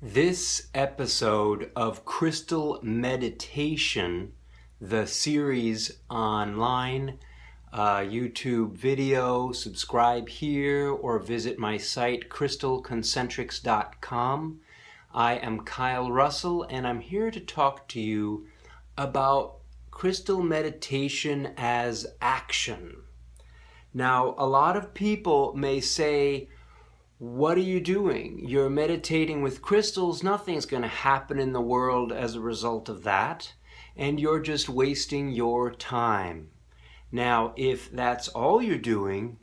This episode of Crystal Meditation, the series online, YouTube video, subscribe here or visit my site crystalconcentrics.com. I am Kyle Russell and I'm here to talk to you about crystal meditation as action. Now, a lot of people may say, what are you doing? You're meditating with crystals. Nothing's going to happen in the world as a result of that. And you're just wasting your time. Now, if that's all you're doing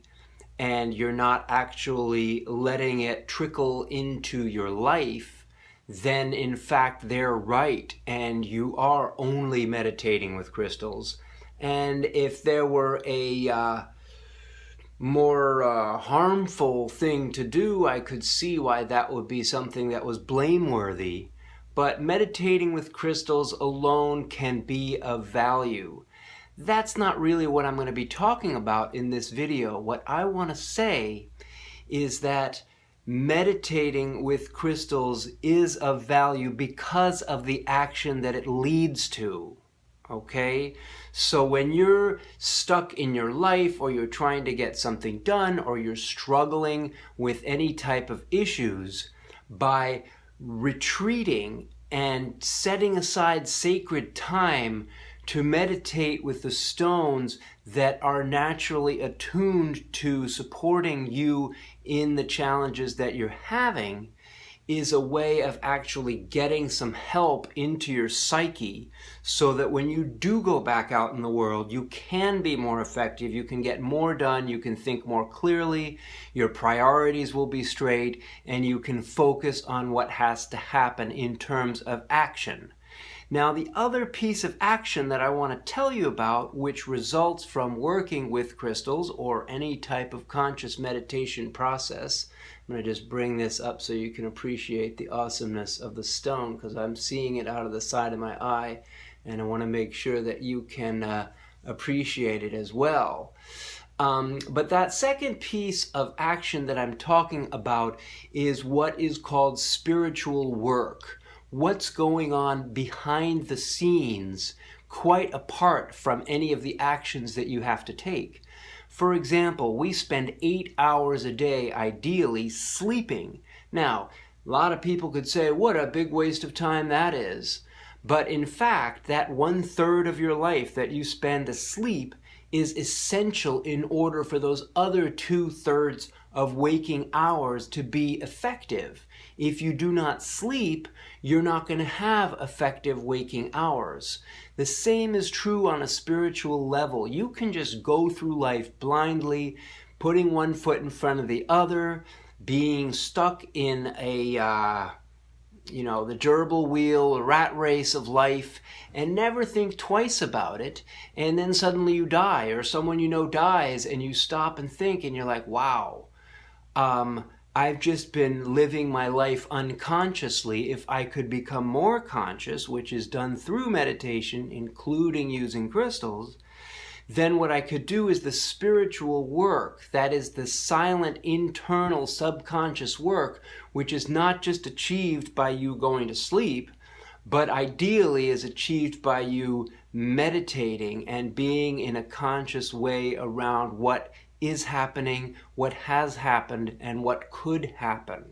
and you're not actually letting it trickle into your life, then in fact they're right and you are only meditating with crystals. And if there were a more harmful thing to do, I could see why that would be something that was blameworthy. But meditating with crystals alone can be of value. That's not really what I'm going to be talking about in this video. What I want to say is that meditating with crystals is of value because of the action that it leads to. Okay? So when you're stuck in your life or you're trying to get something done or you're struggling with any type of issues, by retreating and setting aside sacred time to meditate with the stones that are naturally attuned to supporting you in the challenges that you're having, is a way of actually getting some help into your psyche so that when you do go back out in the world, you can be more effective, you can get more done, you can think more clearly, your priorities will be straight, and you can focus on what has to happen in terms of action. Now, the other piece of action that I want to tell you about, which results from working with crystals or any type of conscious meditation process, I'm going to just bring this up so you can appreciate the awesomeness of the stone, because I'm seeing it out of the side of my eye, and I want to make sure that you can appreciate it as well. But that second piece of action that I'm talking about is what is called spiritual work. What's going on behind the scenes, quite apart from any of the actions that you have to take. For example, we spend 8 hours a day, ideally, sleeping. Now, a lot of people could say, what a big waste of time that is. But in fact, that 1/3 of your life that you spend asleep is essential in order for those other 2/3 of waking hours to be effective. If you do not sleep, you're not going to have effective waking hours. The same is true on a spiritual level. You can just go through life blindly, putting one foot in front of the other, being stuck in the gerbil wheel, the rat race of life, and never think twice about it, and then suddenly you die, or someone you know dies, and you stop and think, and you're like, wow, I've just been living my life unconsciously. If I could become more conscious, which is done through meditation, including using crystals, then what I could do is the spiritual work, that is the silent, internal, subconscious work, which is not just achieved by you going to sleep, but ideally is achieved by you meditating and being in a conscious way around what is happening, what has happened, and what could happen.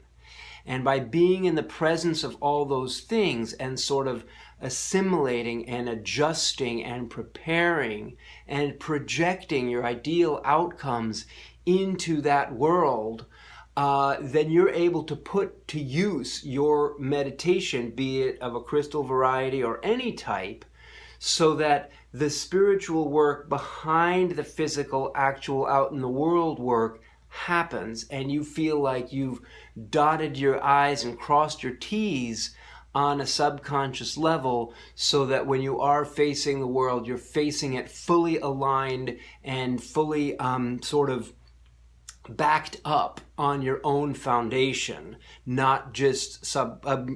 And by being in the presence of all those things and sort of assimilating and adjusting and preparing and projecting your ideal outcomes into that world, then you're able to put to use your meditation, be it of a crystal variety or any type, so that the spiritual work behind the physical, actual out in the world work happens, and you feel like you've dotted your I's and crossed your T's on a subconscious level, so that when you are facing the world, you're facing it fully aligned and fully sort of backed up on your own foundation, not just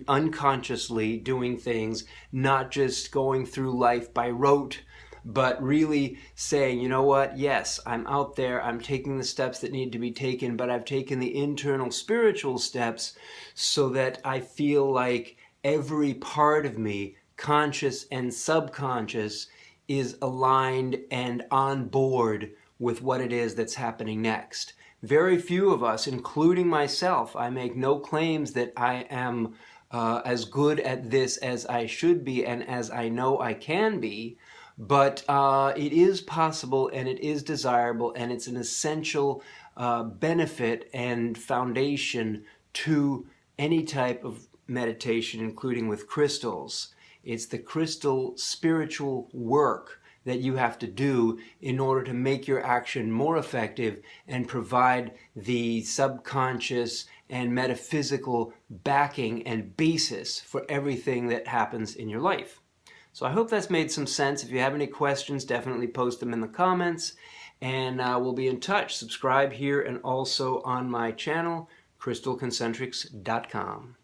unconsciously doing things, not just going through life by rote, but really saying, you know what, yes, I'm out there, I'm taking the steps that need to be taken, but I've taken the internal spiritual steps so that I feel like every part of me, conscious and subconscious, is aligned and on board with what it is that's happening next. Very few of us, including myself, I make no claims that I am as good at this as I should be and as I know I can be, but it is possible and it is desirable, and it's an essential benefit and foundation to any type of meditation, including with crystals. It's the crystal spiritual work that you have to do in order to make your action more effective and provide the subconscious and metaphysical backing and basis for everything that happens in your life. So I hope that's made some sense. If you have any questions, definitely post them in the comments, and we'll be in touch. Subscribe here and also on my channel, crystalconcentrics.com.